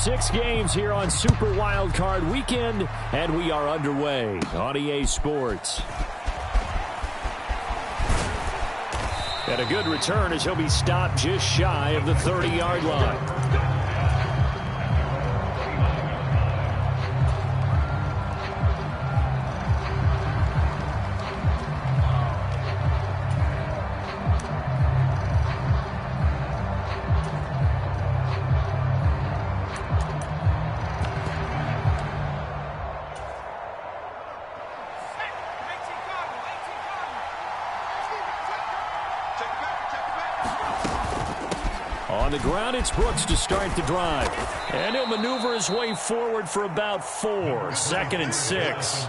6 games here on Super Wild Card Weekend, and we are underway on EA Sports. And a good return as he'll be stopped just shy of the 30-yard line. On the ground, it's Brooks to start the drive. And he'll maneuver his way forward for about 4. 2nd and 6.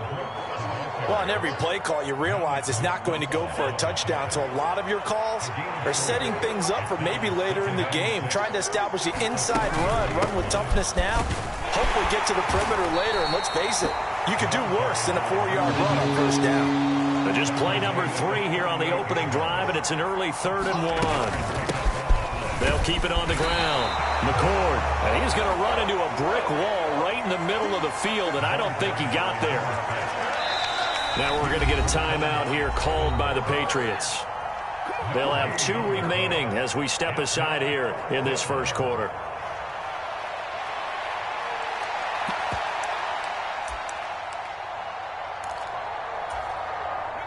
Well, on every play call, you realize it's not going to go for a touchdown. So a lot of your calls are setting things up for maybe later in the game, trying to establish the inside run with toughness now. Hopefully get to the perimeter later. And let's face it, you could do worse than a 4-yard run on first down. But just play number 3 here on the opening drive, and it's an early 3rd and 1. They'll keep it on the ground. McCord, and he's going to run into a brick wall right in the middle of the field, and I don't think he got there. Now we're going to get a timeout here called by the Patriots. They'll have 2 remaining as we step aside here in this first quarter.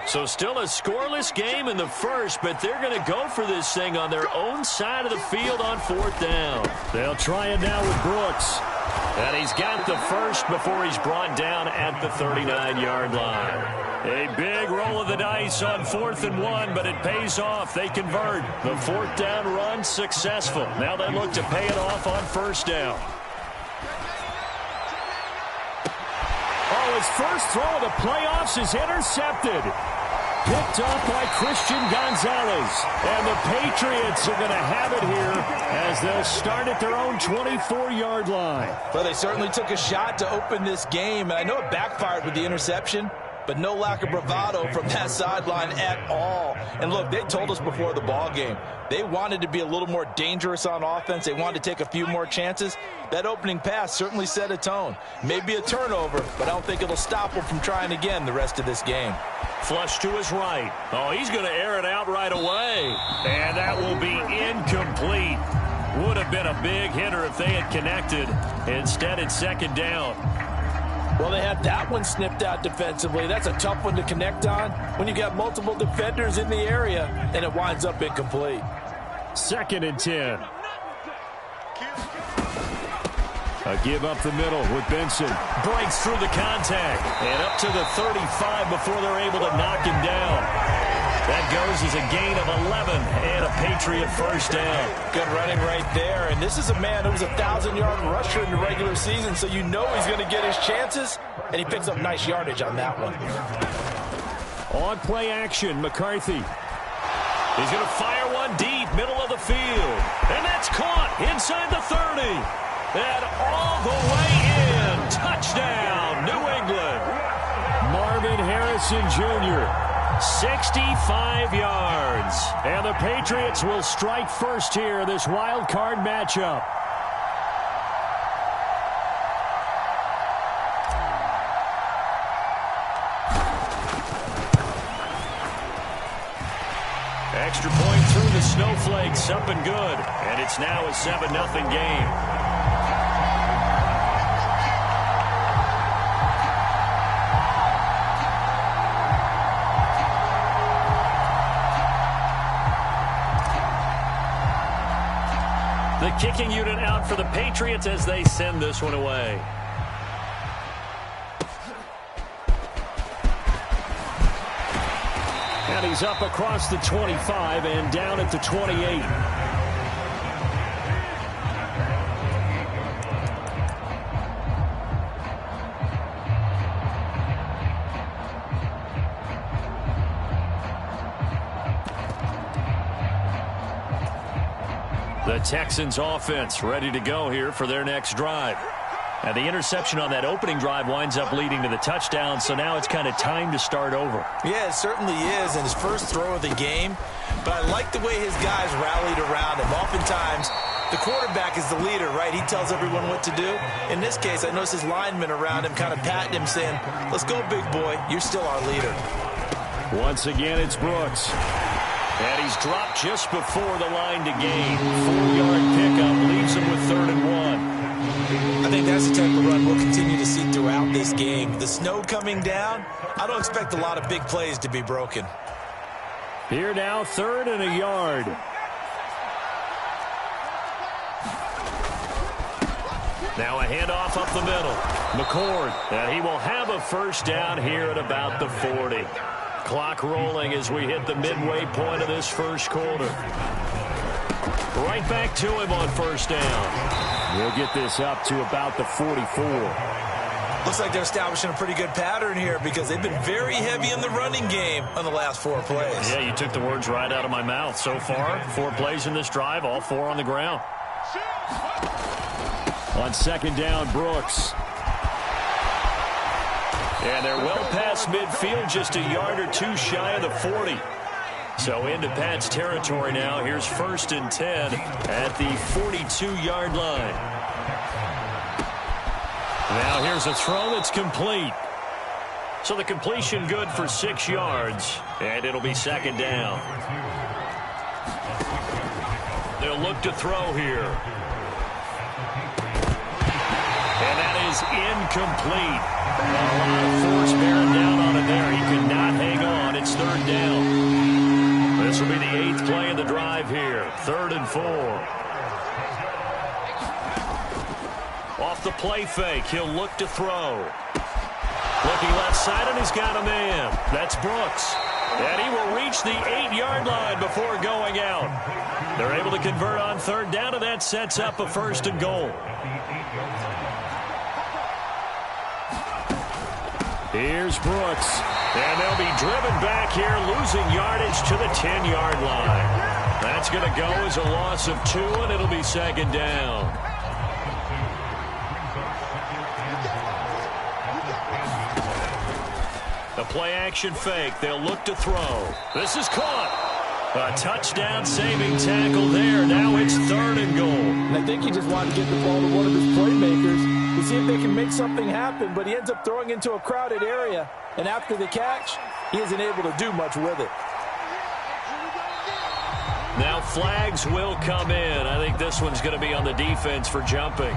So still a scoreless game in the first, but they're going to go for this thing on their own side of the field on 4th down. They'll try it now with Brooks. And he's got the first before he's brought down at the 39-yard line. A big roll of the dice on 4th and 1, but it pays off. They convert. The 4th down run successful. Now they look to pay it off on 1st down. Oh, his first throw of the playoffs is intercepted. Picked off by Christian Gonzalez. And the Patriots are going to have it here as they'll start at their own 24-yard line. Well, they certainly took a shot to open this game. And I know it backfired with the interception, but no lack of bravado from that sideline at all. And look, they told us before the ball game, they wanted to be a little more dangerous on offense. They wanted to take a few more chances. That opening pass certainly set a tone. Maybe a turnover, but I don't think it'll stop them from trying again the rest of this game. Flush to his right. Oh, he's going to air it out right away. And that will be incomplete. Would have been a big hitter if they had connected. Instead, it's 2nd down. Well, they had that one snipped out defensively. That's a tough one to connect on when you got multiple defenders in the area, and it winds up incomplete. 2nd and 10. A give up the middle with Benson. Breaks through the contact. And up to the 35 before they're able to knock him down. That goes as a gain of 11 and a Patriot first down. Good running right there. And this is a man who was a 1,000-yard rusher in the regular season, so you know he's going to get his chances, and he picks up nice yardage on that one. On play action, McCarthy. He's going to fire one deep, middle of the field. And that's caught inside the 30. And all the way in. Touchdown, New England. Marvin Harrison Jr., 65 yards. And the Patriots will strike first here, this wild card matchup. Extra point through the snowflakes, up and good. And it's now a 7-0 game. The kicking unit out for the Patriots as they send this one away. And he's up across the 25 and down at the 28. The Texans offense ready to go here for their next drive. And the interception on that opening drive winds up leading to the touchdown, so now it's kind of time to start over. Yeah, it certainly is, and his first throw of the game. But I like the way his guys rallied around him. Oftentimes, The quarterback is the leader, right? He tells everyone what to do. In this case, I notice his linemen around him kind of patting him, saying, let's go, big boy. You're still our leader. Once again, it's Brooks. And he's dropped just before the line to gain. 4-yard pickup leaves him with 3rd and 1. I think that's the type of run we'll continue to see throughout this game. The snow coming down, I don't expect a lot of big plays to be broken. Here now, 3rd and a yard. Now a handoff up the middle. McCord, and he will have a first down here at about the 40. Clock rolling as we hit the midway point of this first quarter. Right back to him on first down. We'll get this up to about the 44. Looks like they're establishing a pretty good pattern here because they've been very heavy in the running game on the last 4 plays. Yeah, you took the words right out of my mouth. So far, 4 plays in this drive, all 4 on the ground. On second down, Brooks. And they're well past midfield, just a yard or 2 shy of the 40. So into Pat's territory now. Here's 1st and 10 at the 42-yard line. Now here's a throw that's complete. So the completion good for 6 yards, and it'll be 2nd down. They'll look to throw here. And that is incomplete. A lot of force bearing down on it there. He could not hang on. It's 3rd down. This will be the 8th play of the drive here. 3rd and 4. Off the play fake, he'll look to throw. Looking left side, and he's got a man. That's Brooks. And he will reach the 8-yard line before going out. They're able to convert on 3rd down, and that sets up a 1st and goal. Here's Brooks, and they'll be driven back here, losing yardage to the 10-yard line. That's going to go as a loss of 2, and it'll be 2nd down. The play-action fake. They'll look to throw. This is caught. A touchdown-saving tackle there. Now it's 3rd and goal. And I think he just wanted to get the ball to one of his playmakers to see if they can make something happen, but he ends up throwing into a crowded area, and after the catch, he isn't able to do much with it. Now flags will come in. I think this one's going to be on the defense for jumping.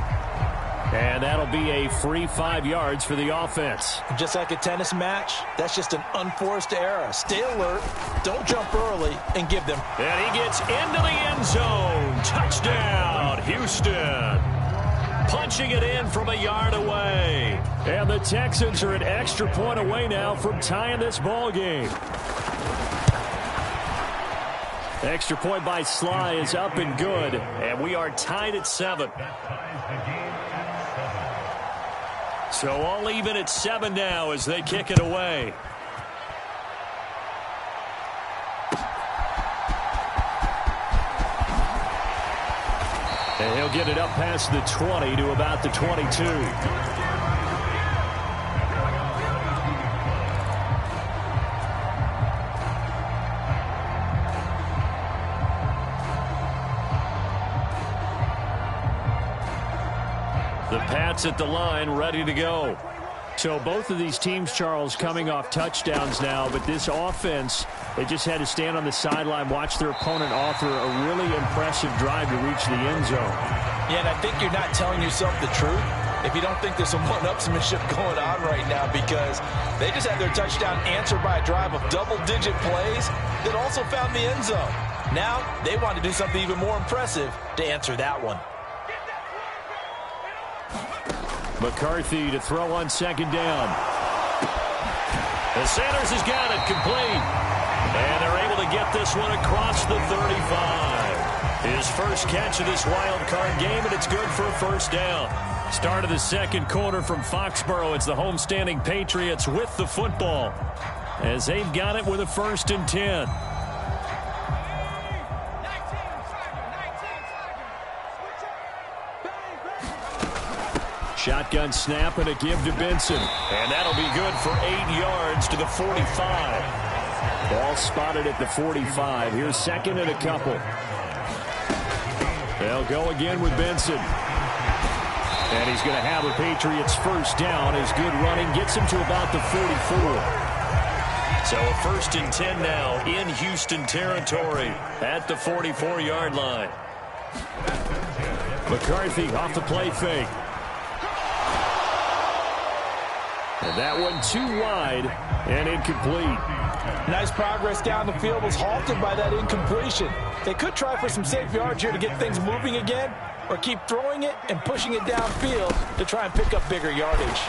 And that'll be a free 5 yards for the offense. Just like a tennis match, that's just an unforced error. Stay alert, don't jump early, and give them. And he gets into the end zone. Touchdown, Houston. Punching it in from a yard away. And the Texans are an extra point away now from tying this ball game. Extra point by Sly is up and good, and we are tied at 7. So all even at 7 now as they kick it away. And he'll get it up past the 20 to about the 22. The Pats at the line, ready to go. So both of these teams, Charles, coming off touchdowns now, but this offense, they just had to stand on the sideline, watch their opponent author a really impressive drive to reach the end zone. Yeah, and I think you're not telling yourself the truth if you don't think there's some one-upsmanship going on right now, because they just had their touchdown answered by a drive of double-digit plays that also found the end zone. Now they want to do something even more impressive to answer that one. McCarthy to throw on 2nd down. And Sanders has got it complete. And they're able to get this one across the 35. His first catch of this wild card game, and it's good for a 1st down. Start of the 2nd quarter from Foxborough. It's the homestanding Patriots with the football as they've got it with a 1st and 10. Shotgun snap and a give to Benson. And that'll be good for 8 yards to the 45. Ball spotted at the 45. Here's 2nd and a couple. They'll go again with Benson. And he's going to have a Patriots first down. His good running gets him to about the 44. So a 1st and 10 now in Houston territory at the 44-yard line. McCarthy off the play fake. And that one too wide and incomplete. Nice progress down the field was halted by that incompletion. They could try for some safe yards here to get things moving again, or keep throwing it and pushing it downfield to try and pick up bigger yardage.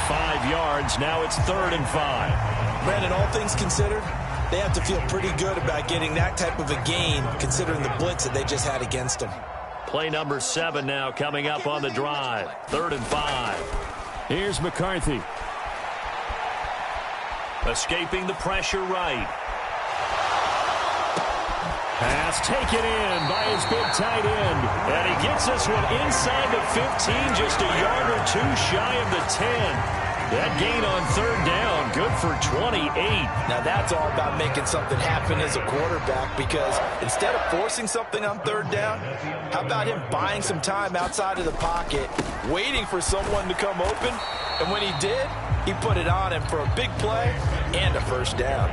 5 yards. Now it's 3rd and 5. Brandon, all things considered, they have to feel pretty good about getting that type of a gain, considering the blitz that they just had against them. Play number 7 now coming up on the drive. 3rd and 5. Here's McCarthy. Escaping the pressure right. Pass taken in by his big tight end. And he gets this one inside the 15, just a yard or 2 shy of the 10. That gain on 3rd down, good for 28. Now that's all about making something happen as a quarterback, because instead of forcing something on 3rd down, how about him buying some time outside of the pocket, waiting for someone to come open, and when he did, he put it on him for a big play and a first down.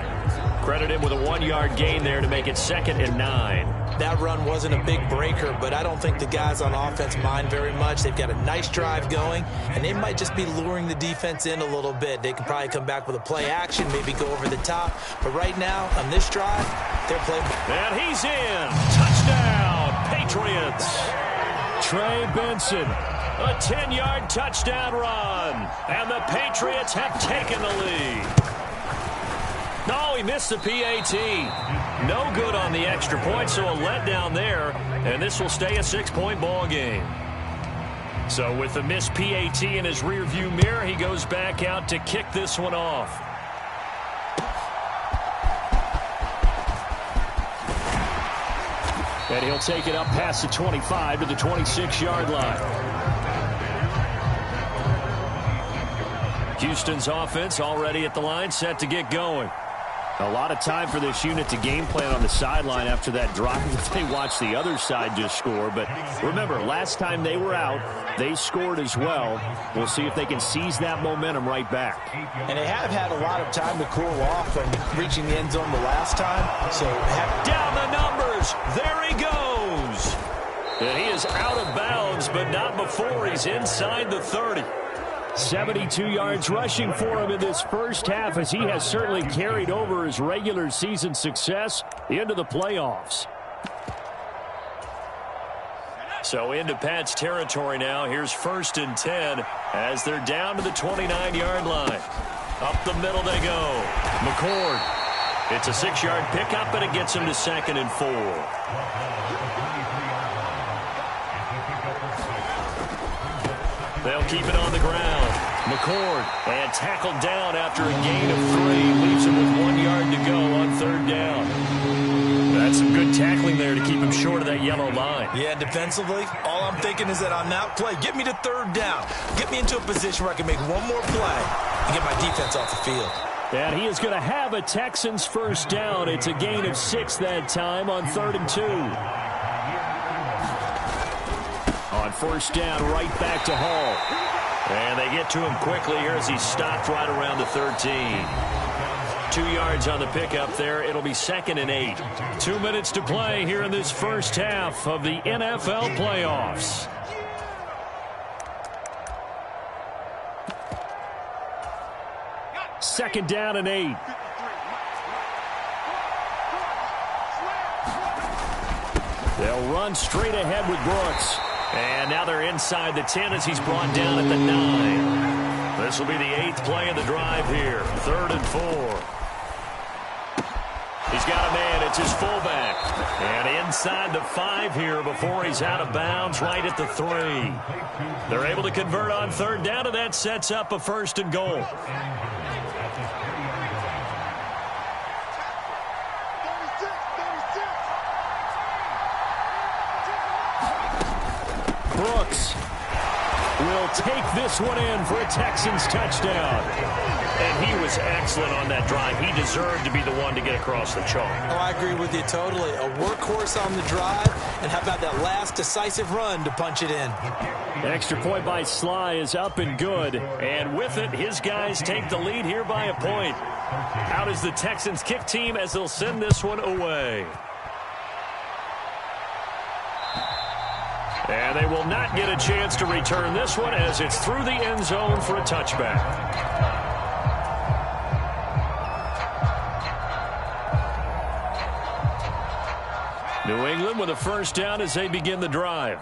Credit him with a 1-yard gain there to make it 2nd and 9. That run wasn't a big breaker, but I don't think the guys on offense mind very much. They've got a nice drive going, and they might just be luring the defense in a little bit. They can probably come back with a play action, maybe go over the top. But right now, on this drive, they're playing. And he's in. Touchdown, Patriots. Trey Benson, a 10-yard touchdown run. And the Patriots have taken the lead. No, he missed the PAT. No good on the extra point, so a letdown there. And this will stay a 6-point ball game. So with the missed PAT in his rearview mirror, he goes back out to kick this one off. And he'll take it up past the 25 to the 26-yard line. Houston's offense already at the line, set to get going. A lot of time for this unit to game plan on the sideline after that drive that they watched the other side just score. But remember, last time they were out, they scored as well. We'll see if they can seize that momentum right back. And they have had a lot of time to cool off from reaching the end zone the last time. So down the numbers. There he goes. And he is out of bounds, but not before he's inside the 30. 72 yards rushing for him in this first half, as he has certainly carried over his regular season success into the playoffs. So into Pat's territory now. Here's 1st and 10 as they're down to the 29-yard line. Up the middle they go. McCord. It's a 6-yard pickup, and it gets him to 2nd and 4. They'll keep it on the ground. McCord, and tackled down after a gain of 3. Leaves him with 1 yard to go on 3rd down. That's some good tackling there to keep him short of that yellow line. Yeah, defensively, all I'm thinking is that on that play, get me to 3rd down. Get me into a position where I can make one more play and get my defense off the field. And he is going to have a Texans first down. It's a gain of 6 that time on 3rd and 2. On 1st down, right back to Hall. And they get to him quickly here as he's stopped right around the 13. 2 yards on the pickup there. It'll be 2nd and 8. 2 minutes to play here in this first half of the NFL playoffs. Second down and 8. They'll run straight ahead with Brooks. And now they're inside the 10 as he's brought down at the 9. This will be the 8th play of the drive here. 3rd and 4. He's got a man. It's his fullback. And inside the 5 here before he's out of bounds right at the 3. They're able to convert on 3rd down, and that sets up a 1st and goal. Brooks. will take this one in for a Texans touchdown. And he was excellent on that drive. He deserved to be the one to get across the chalk. Oh, I agree with you totally. A workhorse on the drive, and how about that last decisive run to punch it in? Extra point by Sly is up and good. And with it, his guys take the lead here by a point. Out is the Texans kick team as they'll send this one away. And they will not get a chance to return this one as it's through the end zone for a touchback. New England with a first down as they begin the drive.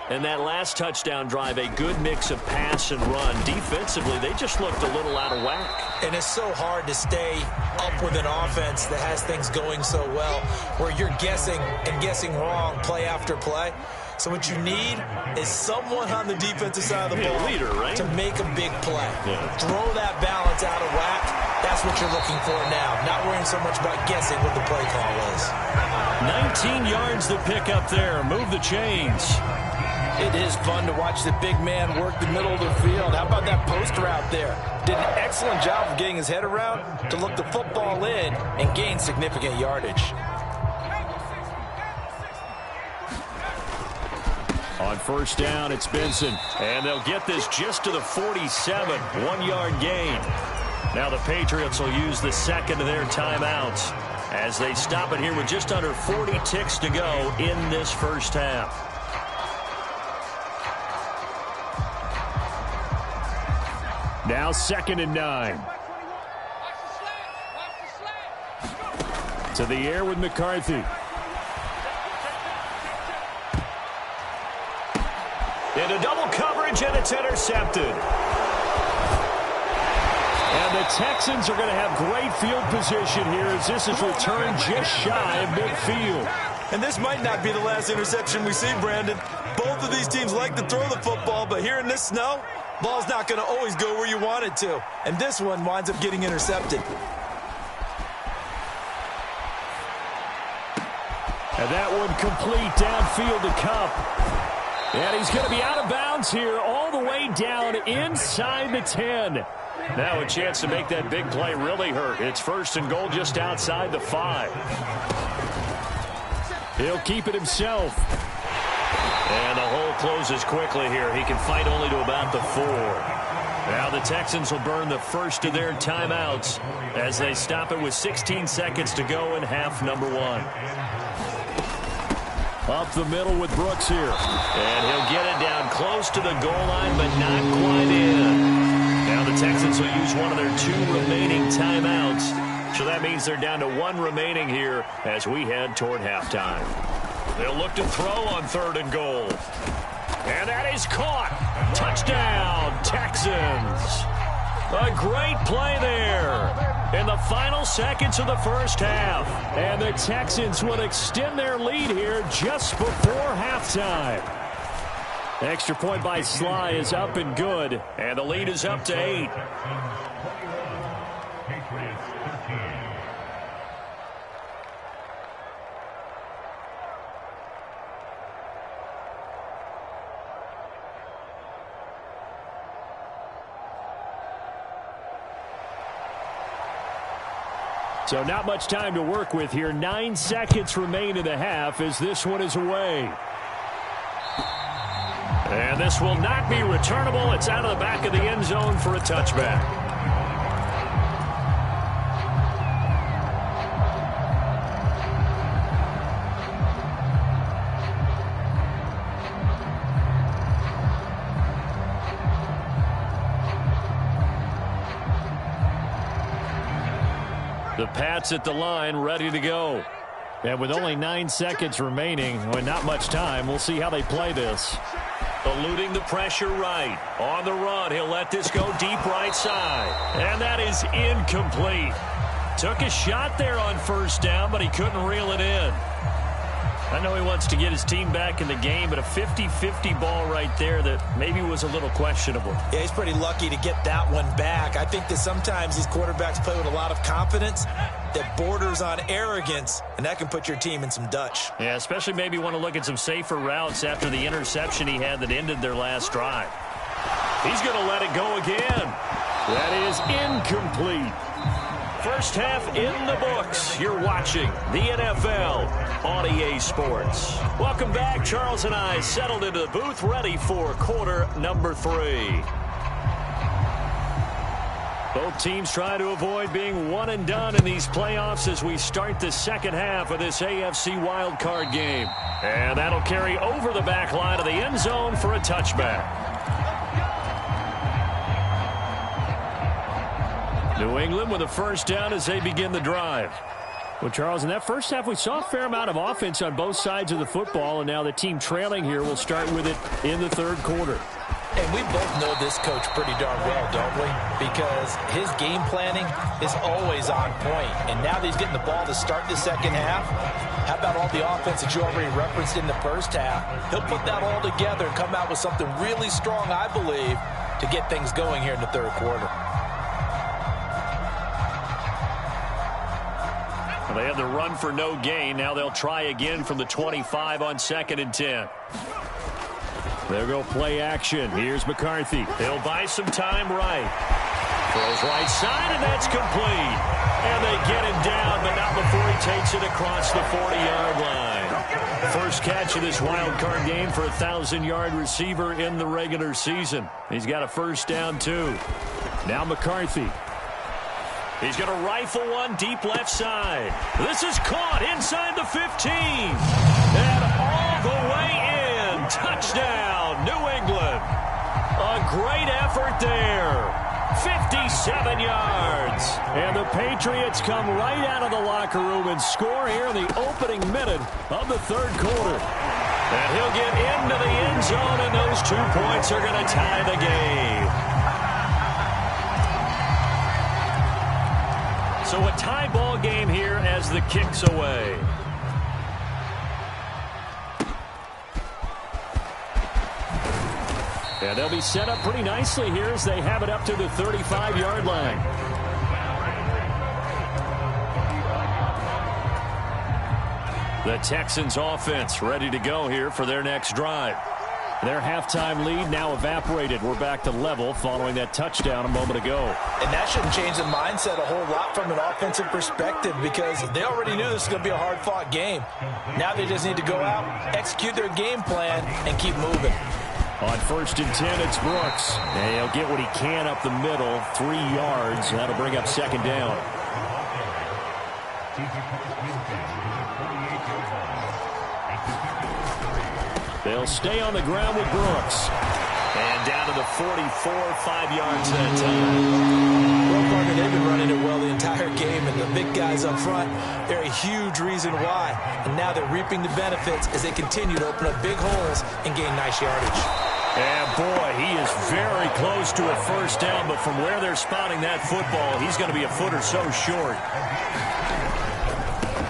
And that last touchdown drive, a good mix of pass and run. Defensively, they just looked a little out of whack. And it's so hard to stay up with an offense that has things going so well, where you're guessing and guessing wrong play after play. So what you need is someone on the defensive side of the ball leader, right? to make a big play. Yeah. Throw that balance out of whack. That's what you're looking for now. Not worrying so much about guessing what the play call is. 19 yards to pick up there. Move the chains. It is fun to watch the big man work the middle of the field. How about that post route there? Did an excellent job of getting his head around to look the football in and gain significant yardage. On first down, it's Benson. And they'll get this just to the 47. 1-yard gain. Now the Patriots will use the second of their timeouts as they stop it here with just under 40 ticks to go in this first half. Now 2nd and 9. To the air with McCarthy. Into double coverage, and it's intercepted. And the Texans are going to have great field position here as this is returned just shy of midfield. And this might not be the last interception we see, Brandon. Both of these teams like to throw the football, but here in this snow, ball's not going to always go where you want it to. And this one winds up getting intercepted. And that one complete downfield to Kupp. And he's going to be out of bounds here all the way down inside the 10. Now a chance to make that big play really hurt. It's 1st and goal just outside the 5. He'll keep it himself. And the hole closes quickly here. He can fight only to about the 4. Now the Texans will burn the first of their timeouts as they stop it with 16 seconds to go in half number 1. Up the middle with Brooks here. And he'll get it down close to the goal line, but not quite in. Now the Texans will use one of their 2 remaining timeouts. So that means they're down to 1 remaining here as we head toward halftime. They'll look to throw on 3rd and goal. And that is caught. Touchdown, Texans. A great play there in the final seconds of the first half. And the Texans will extend their lead here just before halftime. Extra point by Sly is up and good. And the lead is up to 8. So not much time to work with here. 9 seconds remain in the half as this one is away. And this will not be returnable. It's out of the back of the end zone for a touchback. The Pats at the line, ready to go. And with only 9 seconds remaining, with not much time, we'll see how they play this. Eluding the pressure right. On the run, he'll let this go deep right side. And that is incomplete. Took a shot there on first down, but he couldn't reel it in. I know he wants to get his team back in the game, but a 50-50 ball right there that maybe was a little questionable. Yeah, he's pretty lucky to get that one back. I think that sometimes these quarterbacks play with a lot of confidence that borders on arrogance, and that can put your team in some Dutch. Yeah, especially maybe want to look at some safer routes after the interception he had that ended their last drive. He's going to let it go again. That is incomplete. First half in the books. You're watching the NFL on EA Sports. Welcome back. Charles and I settled into the booth, ready for quarter number 3. Both teams trying to avoid being one and done in these playoffs as we start the second half of this AFC wildcard game. And that'll carry over the back line of the end zone for a touchback. New England with a first down as they begin the drive. Well, Charles, in that first half, we saw a fair amount of offense on both sides of the football, and now the team trailing here will start with it in the third quarter. And we both know this coach pretty darn well, don't we? Because his game planning is always on point. And now that he's getting the ball to start the second half, how about all the offense that you already referenced in the first half? He'll put that all together and come out with something really strong, I believe, to get things going here in the third quarter. Well, they had the run for no gain. Now they'll try again from the 25 on 2nd and 10. They'll go play action. Here's McCarthy. He'll buy some time right. Throws right side, and that's complete. And they get him down, but not before he takes it across the 40-yard line. First catch of this wild card game for a 1,000-yard receiver in the regular season. He's got a first down, too. Now McCarthy. He's going to rifle one deep left side. This is caught inside the 15. And all the way in. Touchdown, New England. A great effort there. 57 yards. And the Patriots come right out of the locker room and score here in the opening minute of the third quarter. And he'll get into the end zone, and those 2 points are going to tie the game. So a tie ball game here as the kick's away. And they'll be set up pretty nicely here as they have it up to the 35-yard line. The Texans offense ready to go here for their next drive. Their halftime lead now evaporated. We're back to level following that touchdown a moment ago. And that shouldn't change the mindset a whole lot from an offensive perspective because they already knew this was going to be a hard-fought game. Now they just need to go out, execute their game plan, and keep moving. On 1st and 10, it's Brooks. And he'll get what he can up the middle, 3 yards. That'll bring up 2nd down. They'll stay on the ground with Brooks. And down to the 44, 5 yards that time. Well, partner, they've been running it well the entire game, and the big guys up front, they're a huge reason why. And now they're reaping the benefits as they continue to open up big holes and gain nice yardage. And boy, he is very close to a first down, but from where they're spotting that football, he's going to be a foot or so short.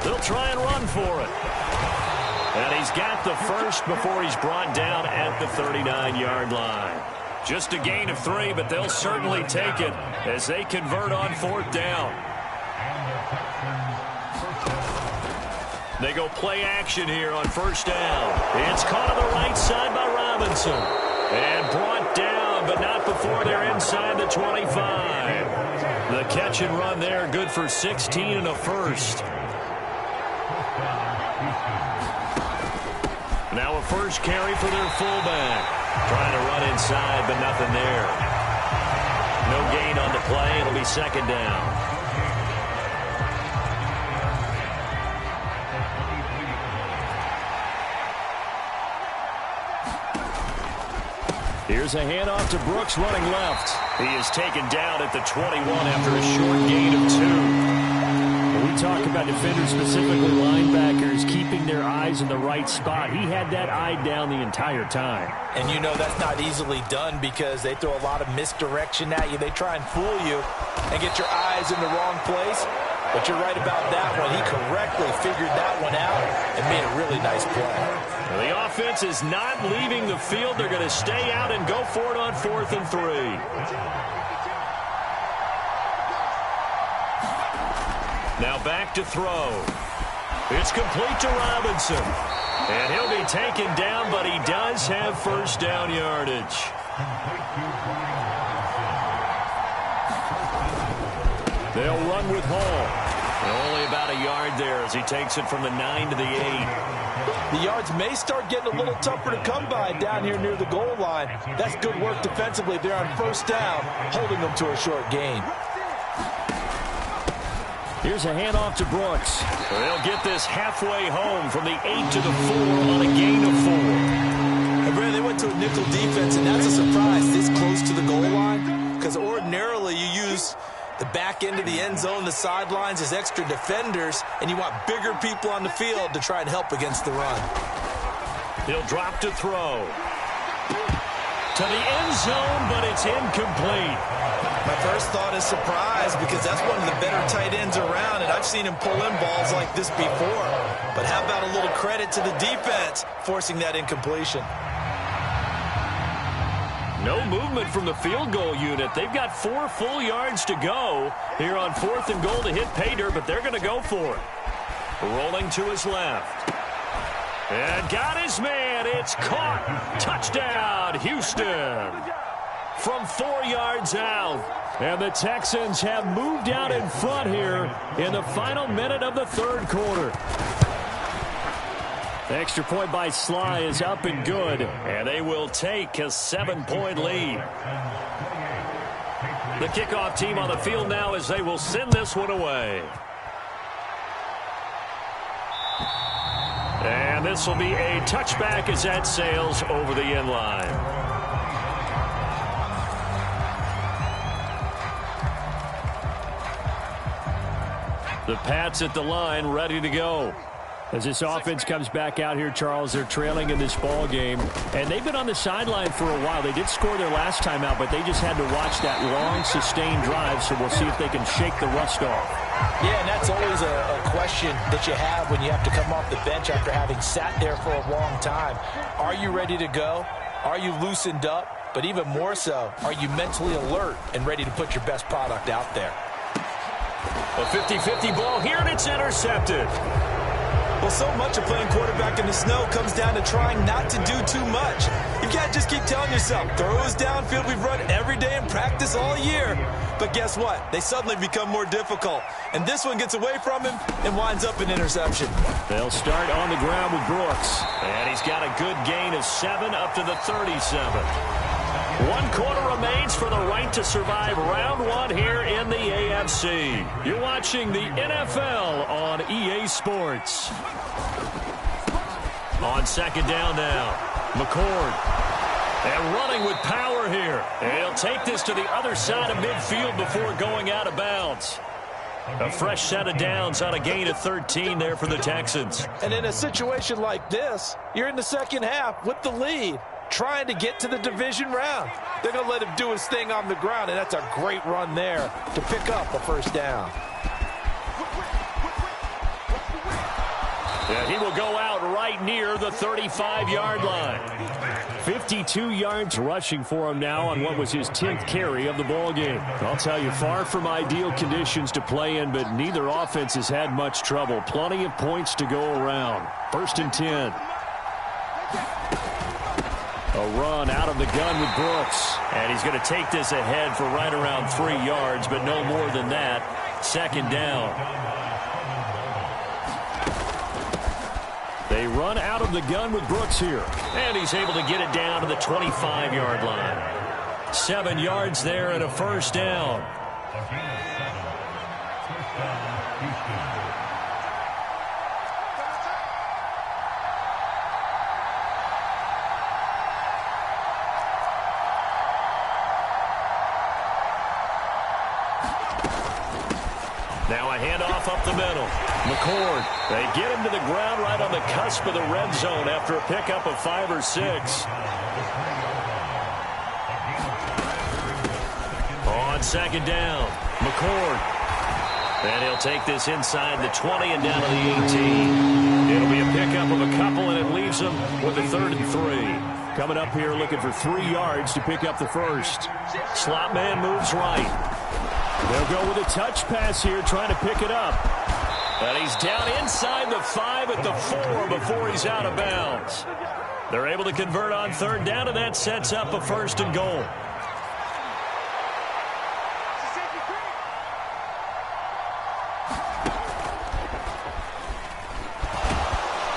They'll try and run for it. And he's got the first before he's brought down at the 39-yard line. Just a gain of 3, but they'll certainly take it as they convert on 4th down. They go play action here on 1st down. It's caught on the right side by Robinson. And brought down, but not before they're inside the 25. The catch and run there, good for 16 and a first. Now a first carry for their fullback. Trying to run inside, but nothing there. No gain on the play. It'll be 2nd down. Here's a handoff to Brooks running left. He is taken down at the 21 after a short gain of 2. When we talk about defenders, specifically linebackers, keeping their eyes in the right spot, he had that eye down the entire time. And you know that's not easily done because they throw a lot of misdirection at you. They try and fool you and get your eyes in the wrong place. But you're right about that one. He correctly figured that one out and made a really nice play. The offense is not leaving the field. They're going to stay out and go for it on 4th and 3. Now back to throw. It's complete to Robinson. And he'll be taken down, but he does have first down yardage. They'll run with Hall. Only about a yard there as he takes it from the 9 to the 8. The yards may start getting a little tougher to come by down here near the goal line. That's good work defensively. They're on first down, holding them to a short gain. Here's a handoff to Brooks. They'll get this halfway home from the 8 to the 4 on a gain of 4. And Brad, they went to a nickel defense, and that's a surprise this close to the goal line, because ordinarily you use the back end of the end zone, the sidelines as extra defenders, and you want bigger people on the field to try and help against the run. He'll drop to throw. To the end zone, but it's incomplete. My first thought is surprise, because that's one of the better tight ends around, and I've seen him pull in balls like this before. But how about a little credit to the defense forcing that incompletion? No movement from the field goal unit. They've got 4 full yards to go here on 4th and goal to hit pay dirt, but they're going to go for it. Rolling to his left. And got his man. It's caught. Touchdown, Houston. From 4 yards out. And the Texans have moved out in front here in the final minute of the 3rd quarter. The extra point by Sly is up and good, and they will take a 7-point lead. The kickoff team on the field now as they will send this one away. And this will be a touchback as that sails over the end line. The Pats at the line ready to go. As this offense comes back out here, Charles, they're trailing in this ball game. And they've been on the sideline for a while. They did score their last time out, but they just had to watch that long, sustained drive. So we'll see if they can shake the rust off. Yeah, and that's always a question that you have when you have to come off the bench after having sat there for a long time. Are you ready to go? Are you loosened up? But even more so, are you mentally alert and ready to put your best product out there? A 50-50 ball here, and it's intercepted. Well, so much of playing quarterback in the snow comes down to trying not to do too much. You can't just keep telling yourself, throws downfield we've run every day in practice all year. But guess what? They suddenly become more difficult. And this one gets away from him and winds up an interception. They'll start on the ground with Brooks. And he's got a good gain of 7 up to the 37. 1 quarter remains for the right to survive round 1 here in the AFC. You're watching the NFL on EA Sports. On 2nd down now, McCord. And running with power here. And he'll take this to the other side of midfield before going out of bounds. A fresh set of downs on a gain of 13 there for the Texans. And in a situation like this, you're in the second half with the lead, trying to get to the division round. They're going to let him do his thing on the ground, and that's a great run there to pick up a first down. Yeah, he will go out right near the 35-yard line. 52 yards rushing for him now on what was his 10th carry of the ball game. I'll tell you, far from ideal conditions to play in, but neither offense has had much trouble. Plenty of points to go around. 1st and 10. A run out of the gun with Brooks. And he's going to take this ahead for right around 3 yards, but no more than that. 2nd down. They run out of the gun with Brooks here. And he's able to get it down to the 25-yard line. 7 yards there and a first down. Now a handoff up the middle. McCord. They get him to the ground right on the cusp of the red zone after a pickup of 5 or 6. On 2nd down, McCord. And he'll take this inside the 20 and down to the 18. It'll be a pickup of a couple, and it leaves them with a 3rd and 3. Coming up here looking for 3 yards to pick up the first. Slot man moves right. They'll go with a touch pass here, trying to pick it up. And he's down inside the 5 at the 4 before he's out of bounds. They're able to convert on third down, and that sets up a first and goal.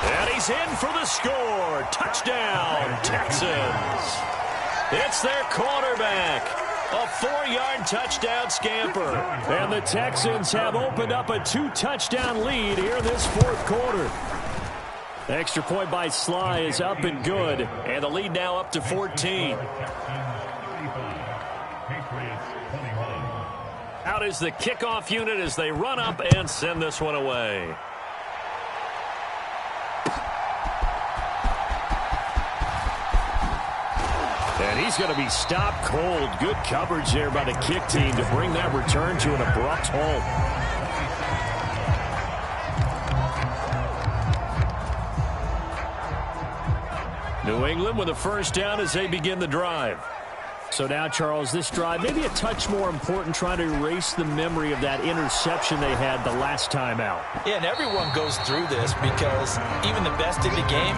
And he's in for the score. Touchdown, Texans. It's their quarterback. A 4-yard touchdown scamper. And the Texans have opened up a 2-touchdown lead here in this fourth quarter. The extra point by Sly is up and good. And the lead now up to 14. Out is the kickoff unit as they run up and send this one away. And he's going to be stopped cold. Good coverage there by the kick team to bring that return to an abrupt halt. New England with a first down as they begin the drive. So now, Charles, this drive maybe a touch more important, trying to erase the memory of that interception they had the last time out. Yeah, and everyone goes through this because even the best in the game,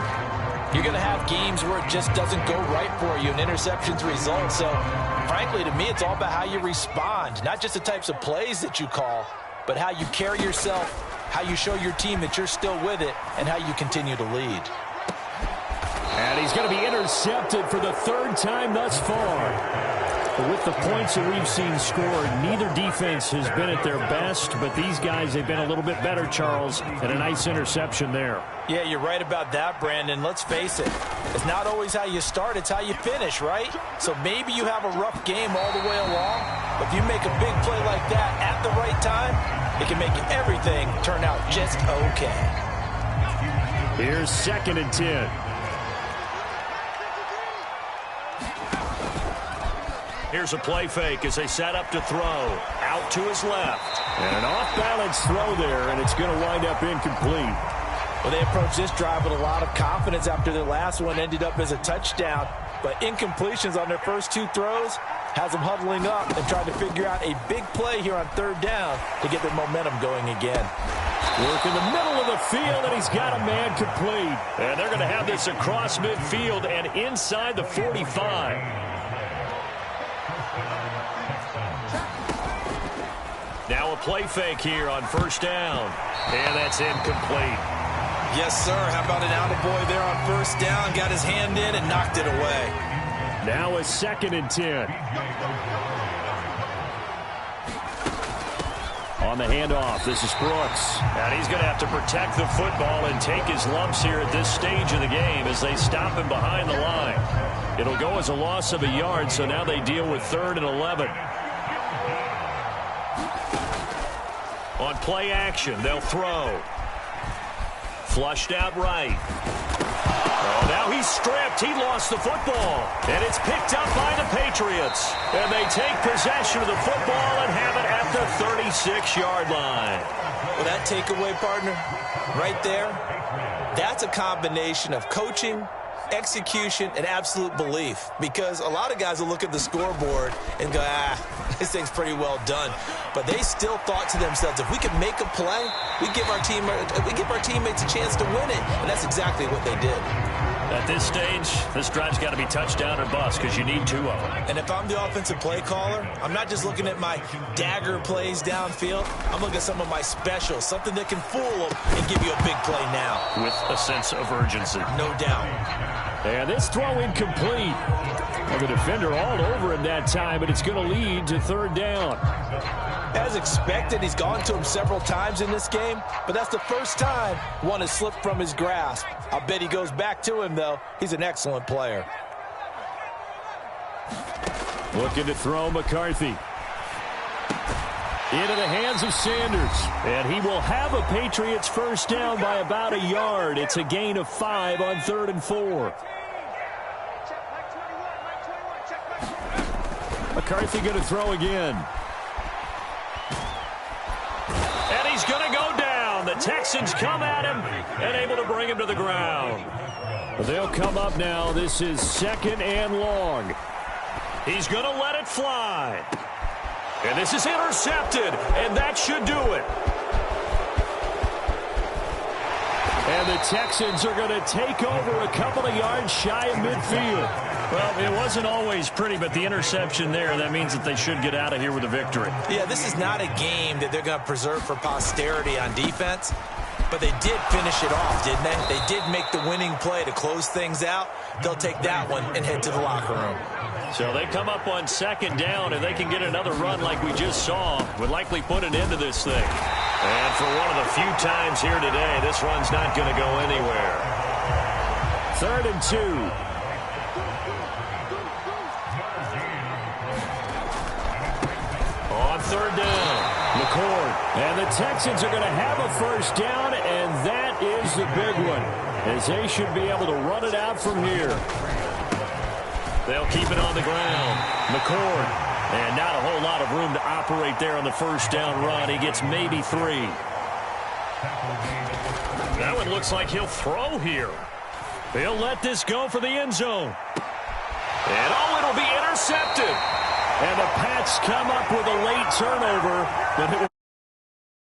you're going to have games where it just doesn't go right for you and interceptions result. So, frankly, to me, it's all about how you respond, not just the types of plays that you call, but how you carry yourself, how you show your team that you're still with it, and how you continue to lead. And he's going to be intercepted for the third time thus far. But with the points that we've seen scored, neither defense has been at their best, but these guys, they've been a little bit better, Charles, and a nice interception there. Yeah, you're right about that, Brandon. Let's face it. It's not always how you start, it's how you finish, right? So maybe you have a rough game all the way along, but if you make a big play like that at the right time, it can make everything turn out just okay. Here's 2nd and 10. Here's a play fake as they set up to throw. Out to his left. And an off-balance throw there, and it's going to wind up incomplete. Well, they approached this drive with a lot of confidence after their last one ended up as a touchdown. But incompletions on their first 2 throws has them huddling up and trying to figure out a big play here on third down to get their momentum going again. Work in the middle of the field, and he's got a man complete. And they're going to have this across midfield and inside the 45. Now a play fake here on first down. And that's incomplete. Yes, sir. How about an attaboy there on first down? Got his hand in and knocked it away. Now a 2nd and 10. On the handoff, this is Brooks. And he's going to have to protect the football and take his lumps here at this stage of the game as they stop him behind the line. It'll go as a loss of a yard, so now they deal with 3rd and 11. On play action, they'll throw. Flushed out right. Oh, now he's stripped. He lost the football. And it's picked up by the Patriots. And they take possession of the football and have it at the 36-yard line. Well, that takeaway, partner, right there, that's a combination of coaching, execution, and absolute belief. Because a lot of guys will look at the scoreboard and go, this thing's pretty well done. But they still thought to themselves, if we can make a play, we give our teammates a chance to win it. And that's exactly what they did. At this stage, this drive's got to be touchdown or bust because you need 2 of them. And if I'm the offensive play caller, I'm not just looking at my dagger plays downfield. I'm looking at some of my specials, something that can fool them and give you a big play now. With a sense of urgency. No doubt. And this throw incomplete. Well, the defender all over him that time, but it's going to lead to 3rd down. As expected, he's gone to him several times in this game, but that's the first time one has slipped from his grasp. I'll bet he goes back to him, though. He's an excellent player. Looking to throw McCarthy. Into the hands of Sanders. And he will have a Patriots first down by about a yard. It's a gain of 5 on 3rd and 4. McCarthy going to throw again. And he's going to go down. The Texans come at him and able to bring him to the ground. But they'll come up now. This is 2nd and long. He's going to let it fly. And this is intercepted, and that should do it. And the Texans are going to take over a couple of yards shy of midfield. Well, it wasn't always pretty, but the interception there, that means that they should get out of here with a victory. Yeah, this is not a game that they're going to preserve for posterity on defense, but they did finish it off, didn't they? They did make the winning play to close things out. They'll take that one and head to the locker room. So they come up on second down, and they can get another run like we just saw. Would likely put an end to this thing. And for one of the few times here today, this run's not going to go anywhere. 3rd and 2. On 3rd down, McCord. And the Texans are going to have a first down, and that is the big one, as they should be able to run it out from here. They'll keep it on the ground. McCord. And not a whole lot of room to operate there on the first down run. He gets maybe 3. That one looks like he'll throw here. He'll let this go for the end zone. And it'll be intercepted. And the Pats come up with a late turnover, but it